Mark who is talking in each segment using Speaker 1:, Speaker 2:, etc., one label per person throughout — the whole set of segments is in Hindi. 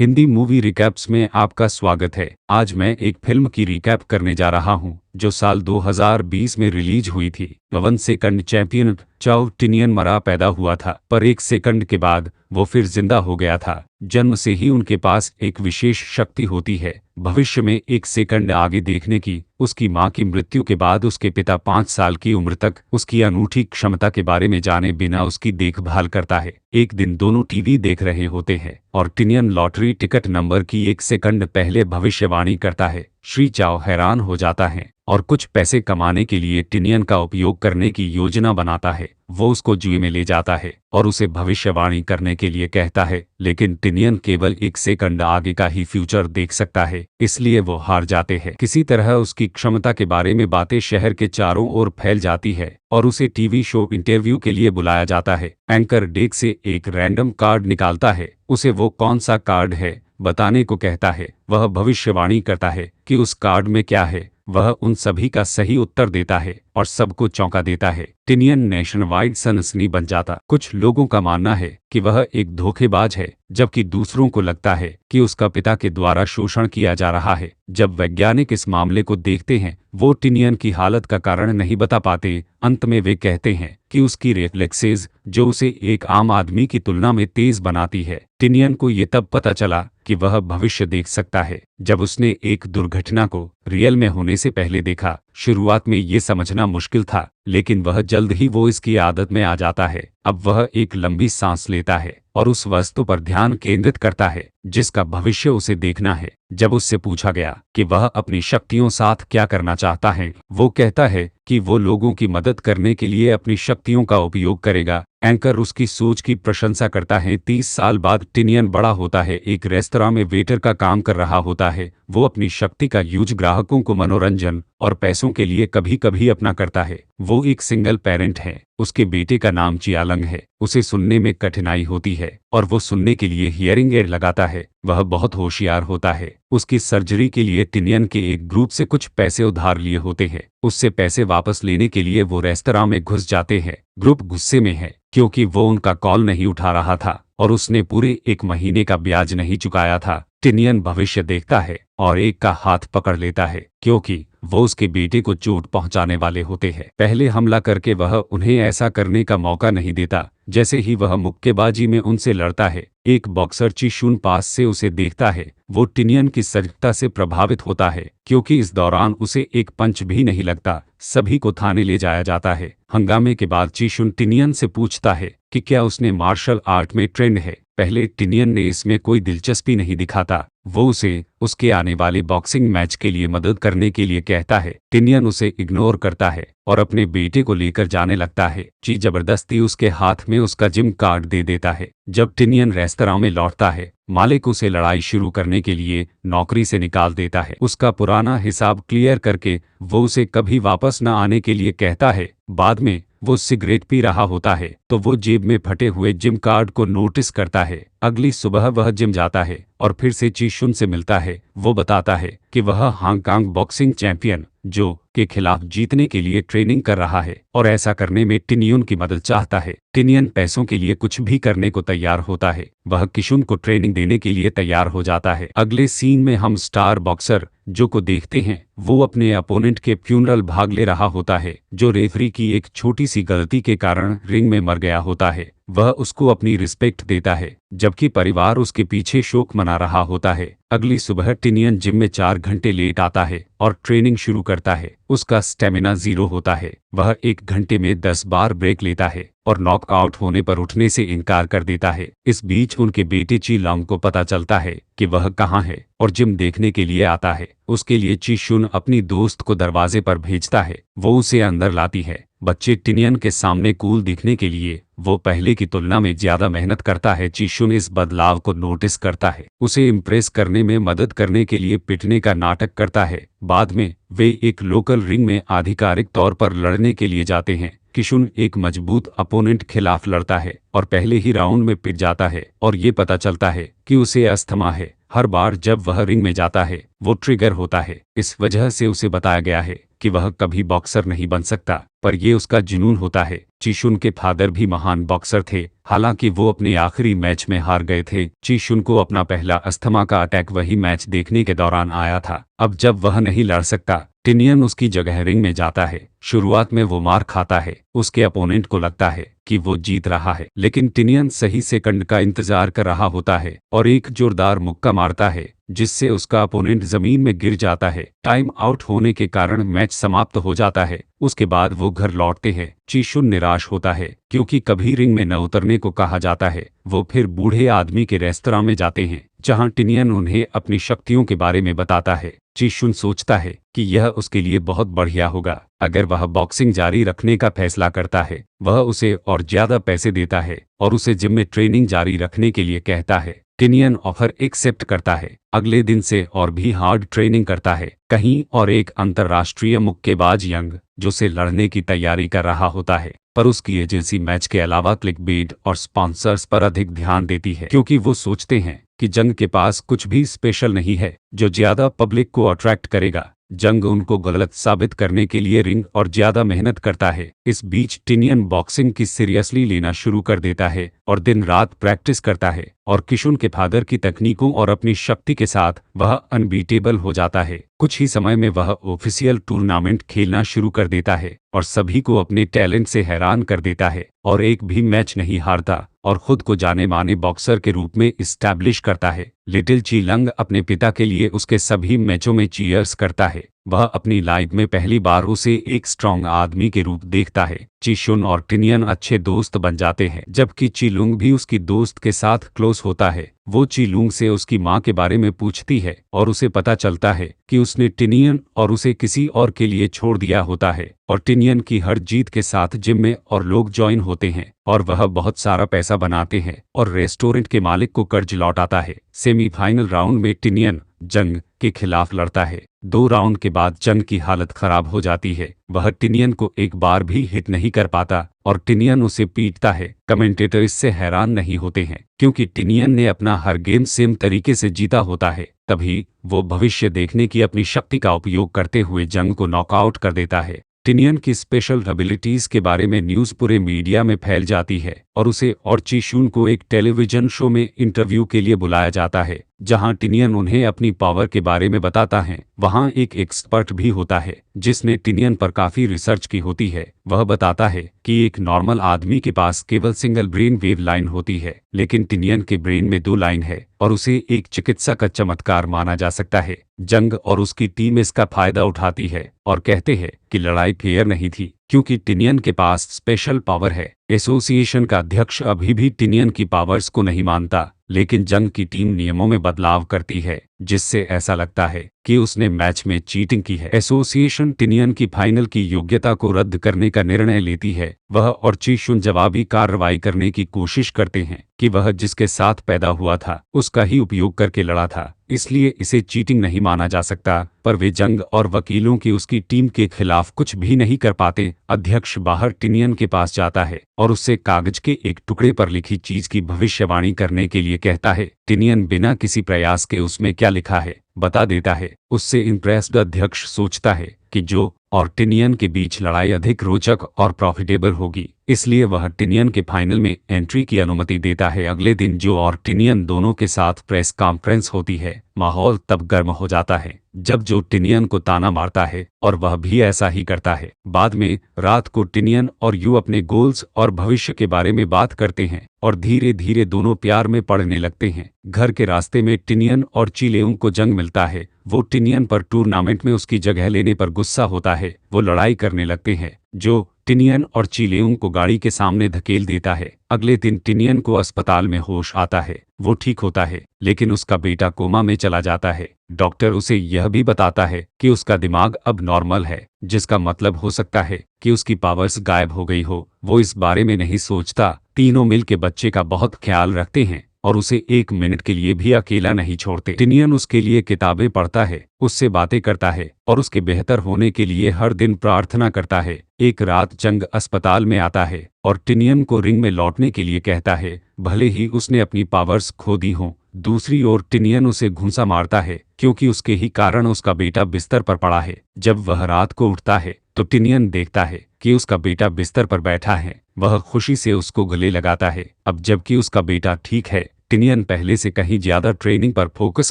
Speaker 1: हिंदी मूवी रिकैप्स में आपका स्वागत है। आज मैं एक फिल्म की रिकैप करने जा रहा हूं जो साल 2020 में रिलीज हुई थी। 1 सेकंड चैंपियन चाओ टिनियन मरा पैदा हुआ था, पर 1 सेकंड के बाद वो फिर जिंदा हो गया था। जन्म से ही उनके पास एक विशेष शक्ति होती है, भविष्य में 1 सेकंड आगे देखने की। उसकी मां की मृत्यु के बाद उसके पिता 5 साल की उम्र तक उसकी अनूठी क्षमता के बारे में जाने बिना उसकी देखभाल करता है। एक दिन दोनों टीवी देख रहे होते हैं और टिनियन लॉटरी टिकट नंबर की 1 सेकंड पहले भविष्यवाणी करता है। श्री चाओ हैरान हो जाता है और कुछ पैसे कमाने के लिए टिनियन का उपयोग करने की योजना बनाता है। वो उसको जुए में ले जाता है और उसे भविष्यवाणी करने के लिए कहता है, लेकिन टिनियन केवल 1 सेकंड आगे का ही फ्यूचर देख सकता है, इसलिए वो हार जाते हैं। किसी तरह उसकी क्षमता के बारे में बातें शहर के चारों ओर फैल जाती है और उसे टीवी शो इंटरव्यू के लिए बुलाया जाता है। एंकर डेक से एक रैंडम कार्ड निकालता है, उसे वो कौन सा कार्ड है बताने को कहता है। वह भविष्यवाणी करता है कि उस कार्ड में क्या है। वह उन सभी का सही उत्तर देता है और सबको चौंका देता है। टिनियन नेशन वाइड सनसनी बन जाता। कुछ लोगों का मानना है कि वह एक धोखेबाज है, जबकि दूसरों को लगता है कि उसका पिता के द्वारा शोषण किया जा रहा है। जब वैज्ञानिक इस मामले को देखते हैं, वो टिनियन की हालत का कारण नहीं बता पाते। अंत में वे कहते हैं कि उसकी रिफ्लेक्सेस जो उसे एक आम आदमी की तुलना में तेज बनाती है। टिनियन को ये तब पता चला कि वह भविष्य देख सकता है जब उसने एक दुर्घटना को रियल में होने से पहले देखा। शुरुआत में ये समझना मुश्किल था, लेकिन वह जल्द ही वो इसकी आदत में आ जाता है। अब वह एक लंबी सांस लेता है और उस वस्तु पर ध्यान केंद्रित करता है जिसका भविष्य उसे देखना है। जब उससे पूछा गया कि वह अपनी शक्तियों साथ क्या करना चाहता है, वो कहता है कि वो लोगों की मदद करने के लिए अपनी शक्तियों का उपयोग करेगा। एंकर उसकी सोच की प्रशंसा करता है। 30 साल बाद टिनियन बड़ा होता है, एक रेस्तरां में वेटर का काम कर रहा होता है। वो अपनी शक्ति का यूज ग्राहकों को मनोरंजन और पैसों के लिए कभी कभी अपना करता है। वो एक सिंगल पेरेंट है, उसके बेटे का नाम चियालंग है। उसे सुनने में कठिनाई होती है और वो सुनने के लिए हियरिंग एड लगाता है। वह बहुत होशियार होता है। उसकी सर्जरी के लिए टिनियन के एक ग्रुप से कुछ पैसे उधार लिए होते हैं। उससे पैसे वापस लेने के लिए वो रेस्तरां में घुस जाते हैं। ग्रुप गुस्से में है क्योंकि वो उनका कॉल नहीं उठा रहा था और उसने पूरे 1 महीने का ब्याज नहीं चुकाया था। टिनियन भविष्य देखता है और एक का हाथ पकड़ लेता है क्योंकि वो उसके बेटे को चोट पहुंचाने वाले होते हैं। पहले हमला करके वह उन्हें ऐसा करने का मौका नहीं देता। जैसे ही वह मुक्केबाजी में उनसे लड़ता है, एक बॉक्सर चीशुन पास से उसे देखता है। वो टिनियन की सजगता से प्रभावित होता है क्योंकि इस दौरान उसे एक पंच भी नहीं लगता। सभी को थाने ले जाया जाता है। हंगामे के बाद चीशुन टिनियन से पूछता है कि क्या उसने मार्शल आर्ट में ट्रेंड है। पहले टिनियन ने इसमें कोई दिलचस्पी नहीं दिखाता। वो उसे उसके आने वाले बॉक्सिंग मैच के लिए मदद करने के लिए कहता है। टिनियन उसे इग्नोर करता है और अपने बेटे को लेकर जाने लगता है। ची जबरदस्ती उसके हाथ में उसका जिम कार्ड दे देता है। जब टिनियन रेस्तरां में लौटता है, मालिक उसे लड़ाई शुरू करने के लिए नौकरी से निकाल देता है। उसका पुराना हिसाब क्लियर करके वो उसे कभी वापस न आने के लिए कहता है। बाद में वो सिगरेट पी रहा होता है तो वो जेब में फटे हुए जिम कार्ड को नोटिस करता है। अगली सुबह वह जिम जाता है और फिर से चीशुन से मिलता है। वो बताता है कि वह हांगकांग बॉक्सिंग चैंपियन जो के खिलाफ जीतने के लिए ट्रेनिंग कर रहा है और ऐसा करने में टिनियन की मदद चाहता है। टिनियन पैसों के लिए कुछ भी करने को तैयार होता है। वह किशुन को ट्रेनिंग देने के लिए तैयार हो जाता है। अगले सीन में हम स्टार बॉक्सर जो को देखते हैं। वो अपने अपोनेंट के फ्यूनरल भाग ले रहा होता है जो रेफरी की एक छोटी सी गलती के कारण रिंग में मर गया होता है। वह उसको अपनी रिस्पेक्ट देता है जबकि परिवार उसके पीछे शोक मना रहा होता है। अगली सुबह टिनियन जिम में 4 घंटे लेट आता है और ट्रेनिंग शुरू करता है। उसका स्टेमिना 0 होता है। वह 1 घंटे में 10 बार ब्रेक लेता है और नॉकआउट होने पर उठने से इनकार कर देता है। इस बीच उनके बेटे ची लॉन्ग को पता चलता है कि वह कहाँ है और जिम देखने के लिए आता है। उसके लिए चीशुन अपनी दोस्त को दरवाजे पर भेजता है। वो उसे अंदर लाती है। बच्चे टिनियन के सामने कूल दिखने के लिए वो पहले की तुलना में ज्यादा मेहनत करता है। चीशुन इस बदलाव को नोटिस करता है। उसे इम्प्रेस करने में मदद करने के लिए पिटने का नाटक करता है। बाद में वे एक लोकल रिंग में आधिकारिक तौर पर लड़ने के लिए जाते हैं। किशुन एक मजबूत अपोनेंट खिलाफ लड़ता है और पहले ही राउंड में पिट जाता है और ये पता चलता है कि उसे अस्थमा है। हर बार जब वह रिंग में जाता है वो ट्रिगर होता है। इस वजह से उसे बताया गया है कि वह कभी बॉक्सर नहीं बन सकता, पर ये उसका जुनून होता है। चीशुन के फादर भी महान बॉक्सर थे, हालांकि वो अपने आखिरी मैच में हार गए थे। चीशुन को अपना पहला अस्थमा का अटैक वही मैच देखने के दौरान आया था। अब जब वह नहीं लड़ सकता, टिनियन उसकी जगह रिंग में जाता है। शुरुआत में वो मार खाता है, उसके अपोनेंट को लगता है कि वो जीत रहा है, लेकिन टिनियन सही सेकंड का इंतजार कर रहा होता है और एक जोरदार मुक्का मारता है जिससे उसका अपोनेंट जमीन में गिर जाता है। टाइम आउट होने के कारण मैच समाप्त हो जाता है। उसके बाद वो घर लौटते हैं। चीशुन निराश होता है क्योंकि कभी रिंग में न उतरने को कहा जाता है। वो फिर बूढ़े आदमी के रेस्तरां में जाते हैं जहां टिनियन उन्हें अपनी शक्तियों के बारे में बताता है। चीशुन सोचता है कि यह उसके लिए बहुत बढ़िया होगा अगर वह बॉक्सिंग जारी रखने का फैसला करता है। वह उसे और ज्यादा पैसे देता है और उसे जिम में ट्रेनिंग जारी रखने के लिए कहता है। टिनियन ऑफर एक्सेप्ट करता है। अगले दिन से और भी हार्ड ट्रेनिंग करता है। कहीं और एक अंतर्राष्ट्रीय मुक्केबाज यंग जो से लड़ने की तैयारी कर रहा होता है, पर उसकी एजेंसी मैच के अलावा क्लिकबेट और स्पॉन्सर्स पर अधिक ध्यान देती है क्योंकि वो सोचते हैं कि जंग के पास कुछ भी स्पेशल नहीं है जो ज्यादा पब्लिक को अट्रैक्ट करेगा। जंग उनको गलत साबित करने के लिए रिंग और ज्यादा मेहनत करता है। इस बीच टिनियन बॉक्सिंग की सीरियसली लेना शुरू कर देता है और दिन रात प्रैक्टिस करता है और किशुन के फादर की तकनीकों और अपनी शक्ति के साथ वह अनबीटेबल हो जाता है। कुछ ही समय में वह ऑफिशियल टूर्नामेंट खेलना शुरू कर देता है और सभी को अपने टैलेंट से हैरान कर देता है और एक भी मैच नहीं हारता और खुद को जाने माने बॉक्सर के रूप में इस्टैब्लिश करता है। लिटिल ची लंग अपने पिता के लिए उसके सभी मैचों में चीयर्स करता है। वह अपनी लाइफ में पहली बार उसे एक स्ट्रॉन्ग आदमी के रूप देखता है। चीशुन और टिनियन अच्छे दोस्त बन जाते हैं, जबकि चीलुंग भी उसकी दोस्त के साथ क्लोज होता है। वो चीलुंग से उसकी मां के बारे में पूछती है और उसे पता चलता है कि उसने टिनियन और उसे किसी और के लिए छोड़ दिया होता है और टिनियन की हर जीत के साथ जिम में और लोग ज्वाइन होते हैं और वह बहुत सारा पैसा बनाते हैं और रेस्टोरेंट के मालिक को कर्ज लौटाता है। सेमीफाइनल राउंड में टिनियन जंग के खिलाफ लड़ता है। 2 राउंड के बाद जंग की हालत खराब हो जाती है। वह टिनियन को एक बार भी हिट नहीं कर पाता और टिनियन उसे पीटता है। कमेंटेटर इससे हैरान नहीं होते हैं क्योंकि टिनियन ने अपना हर गेम सेम तरीके से जीता होता है। तभी वो भविष्य देखने की अपनी शक्ति का उपयोग करते हुए जंग को नॉकआउट कर देता है। टिनियन की स्पेशल एबिलिटीज के बारे में न्यूज़ पूरे मीडिया में फैल जाती है और उसे और चीशुन को एक टेलीविजन शो में इंटरव्यू के लिए बुलाया जाता है जहां टिनियन उन्हें अपनी पावर के बारे में बताता है। वहां एक एक्सपर्ट भी होता है जिसने टिनियन पर काफी रिसर्च की होती है। वह बताता है कि एक नॉर्मल आदमी के पास केवल सिंगल ब्रेन वेव लाइन होती है, लेकिन टिनियन के ब्रेन में 2 लाइन है और उसे एक चिकित्सा का चमत्कार माना जा सकता है। जंग और उसकी टीम इसका फायदा उठाती है और कहते हैं कि लड़ाई फेयर नहीं थी क्योंकि टिनियन के पास स्पेशल पावर है। एसोसिएशन का अध्यक्ष अभी भी टिनियन की पावर्स को नहीं मानता, लेकिन जंग की टीम नियमों में बदलाव करती है जिससे ऐसा लगता है कि उसने मैच में चीटिंग की है। एसोसिएशन टिनियन की फाइनल की योग्यता को रद्द करने का निर्णय लेती है। वह और चीशुन जवाबी कार्रवाई करने की कोशिश करते हैं कि वह जिसके साथ पैदा हुआ था उसका ही उपयोग करके लड़ा था, इसलिए इसे चीटिंग नहीं माना जा सकता। पर वे जंग और वकीलों की उसकी टीम के खिलाफ कुछ भी नहीं कर पाते। अध्यक्ष बाहर टिनियन के पास जाता है और उससे कागज के एक टुकड़े पर लिखी चीज की भविष्यवाणी करने के लिए कहता है। टिनियन बिना किसी प्रयास के उसमें क्या लिखा है बता देता है। उससे इम्प्रेस्ड अध्यक्ष सोचता है कि जो और टिनियन के बीच लड़ाई अधिक रोचक और प्रॉफिटेबल होगी, इसलिए वह टिनियन के फाइनल में एंट्री की अनुमति देता है। अगले दिन जो और टिनियन दोनों के साथ प्रेस कॉन्फ्रेंस होती है। माहौल तब गर्म हो जाता है जब जो टिनियन को ताना मारता है और वह भी ऐसा ही करता है। बाद में रात को टिनियन और यू अपने गोल्स और भविष्य के बारे में बात करते हैं और धीरे धीरे दोनों प्यार में पड़ने लगते हैं। घर के रास्ते में टिनियन और चीलेउंग को जंग मिलता है। वो टिनियन पर टूर्नामेंट में उसकी जगह लेने पर गुस्सा होता है। वो लड़ाई करने लगते हैं। जो टिनियन और चीलेउंग को गाड़ी के सामने धकेल देता है। अगले दिन टिनियन को अस्पताल में होश आता है। वो ठीक होता है, लेकिन उसका बेटा कोमा में चला जाता है। डॉक्टर उसे यह भी बताता है कि उसका दिमाग अब नॉर्मल है, जिसका मतलब हो सकता है कि उसकी पावर्स गायब हो गई हो। वो इस बारे में नहीं सोचता। तीनों मिलके बच्चे का बहुत ख्याल रखते हैं और उसे 1 मिनट के लिए भी अकेला नहीं छोड़ते। टिनियन उसके लिए किताबें पढ़ता है, उससे बातें करता है और उसके बेहतर होने के लिए हर दिन प्रार्थना करता है। एक रात जंग अस्पताल में आता है और टिनियन को रिंग में लौटने के लिए कहता है, भले ही उसने अपनी पावर्स खो दी हों। दूसरी ओर टिनियन उसे घूंसा मारता है क्योंकि उसके ही कारण उसका बेटा बिस्तर पर पड़ा है। जब वह रात को उठता है तो टिनियन देखता है कि उसका बेटा बिस्तर पर बैठा है। वह खुशी से उसको गले लगाता है। अब जबकि उसका बेटा ठीक है, टिनियन पहले से कहीं ज्यादा ट्रेनिंग पर फोकस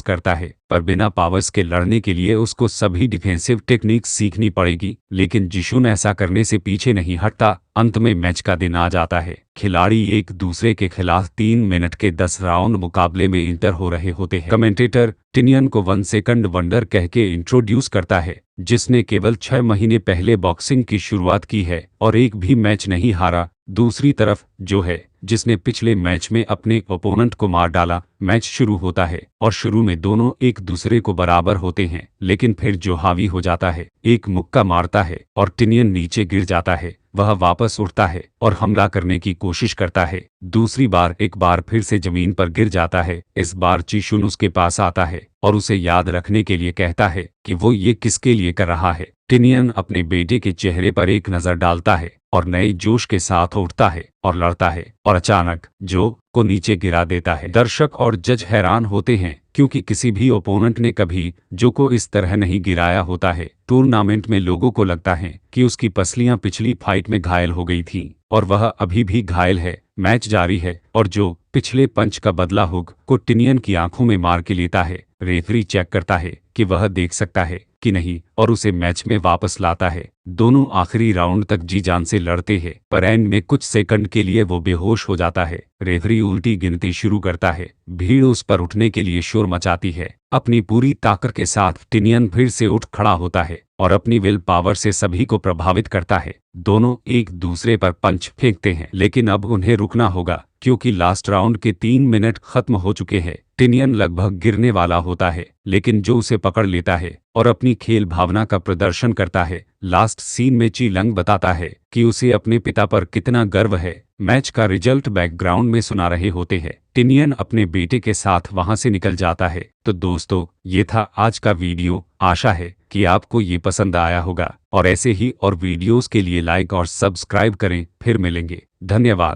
Speaker 1: करता है, पर बिना पावर्स के लड़ने के लिए उसको सभी डिफेंसिव टेक्निक्स सीखनी पड़ेगी। लेकिन जिशुन ऐसा करने से पीछे नहीं हटता। अंत में मैच का दिन आ जाता है। खिलाड़ी एक दूसरे के खिलाफ 3 मिनट के 10 राउंड मुकाबले में इंटर हो रहे होते हैं। कमेंटेटर टिनियन को 1 सेकंड वंडर कह के इंट्रोड्यूस करता है, जिसने केवल 6 महीने पहले बॉक्सिंग की शुरुआत की है और एक भी मैच नहीं हारा। दूसरी तरफ जो है, जिसने पिछले मैच में अपने ओपोनेंट को मार डाला। मैच शुरू होता है और शुरू में दोनों एक दूसरे को बराबर होते हैं, लेकिन फिर जो हावी हो जाता है, एक मुक्का मारता है और टिनियन नीचे गिर जाता है। वह वापस उठता है और हमला करने की कोशिश करता है। दूसरी बार एक बार फिर से जमीन पर गिर जाता है। इस बार जिशुन उसके पास आता है और उसे याद रखने के लिए कहता है कि वो ये किसके लिए कर रहा है। टिनियन अपने बेटे के चेहरे पर एक नजर डालता है और नए जोश के साथ उठता है और लड़ता है और अचानक जो को नीचे गिरा देता है। दर्शक और जज हैरान होते हैं क्योंकि किसी भी ओपोनेंट ने कभी जो को इस तरह नहीं गिराया होता है। टूर्नामेंट में लोगों को लगता है कि उसकी पसलियां पिछली फाइट में घायल हो गई थीं और वह अभी भी घायल है। मैच जारी है और जो पिछले पंच का बदला हुक को टिनियन की आंखों में मार के लेता है। रेफरी चेक करता है कि वह देख सकता है कि नहीं और उसे मैच में वापस लाता है। दोनों आखिरी राउंड तक जी जान से लड़ते हैं, पर एंड में कुछ सेकंड के लिए वो बेहोश हो जाता है। रेफरी उल्टी गिनती शुरू करता है। भीड़ उस पर उठने के लिए शोर मचाती है। अपनी पूरी ताकत के साथ टिनियन फिर से उठ खड़ा होता है और अपनी विल पावर से सभी को प्रभावित करता है। दोनों एक दूसरे पर पंच फेंकते हैं, लेकिन अब उन्हें रुकना होगा क्योंकि लास्ट राउंड के 3 मिनट खत्म हो चुके हैं। टिनियन लगभग गिरने वाला होता है, लेकिन जो उसे पकड़ लेता है और अपनी खेल भावना का प्रदर्शन करता है। लास्ट सीन में ची लंग बताता है कि उसे अपने पिता पर कितना गर्व है। मैच का रिजल्ट बैकग्राउंड में सुना रहे होते हैं। टिनियन अपने बेटे के साथ वहां से निकल जाता है। तो दोस्तों, ये था आज का वीडियो। आशा है कि आपको ये पसंद आया होगा और ऐसे ही और वीडियोस के लिए लाइक और सब्सक्राइब करें। फिर मिलेंगे। धन्यवाद।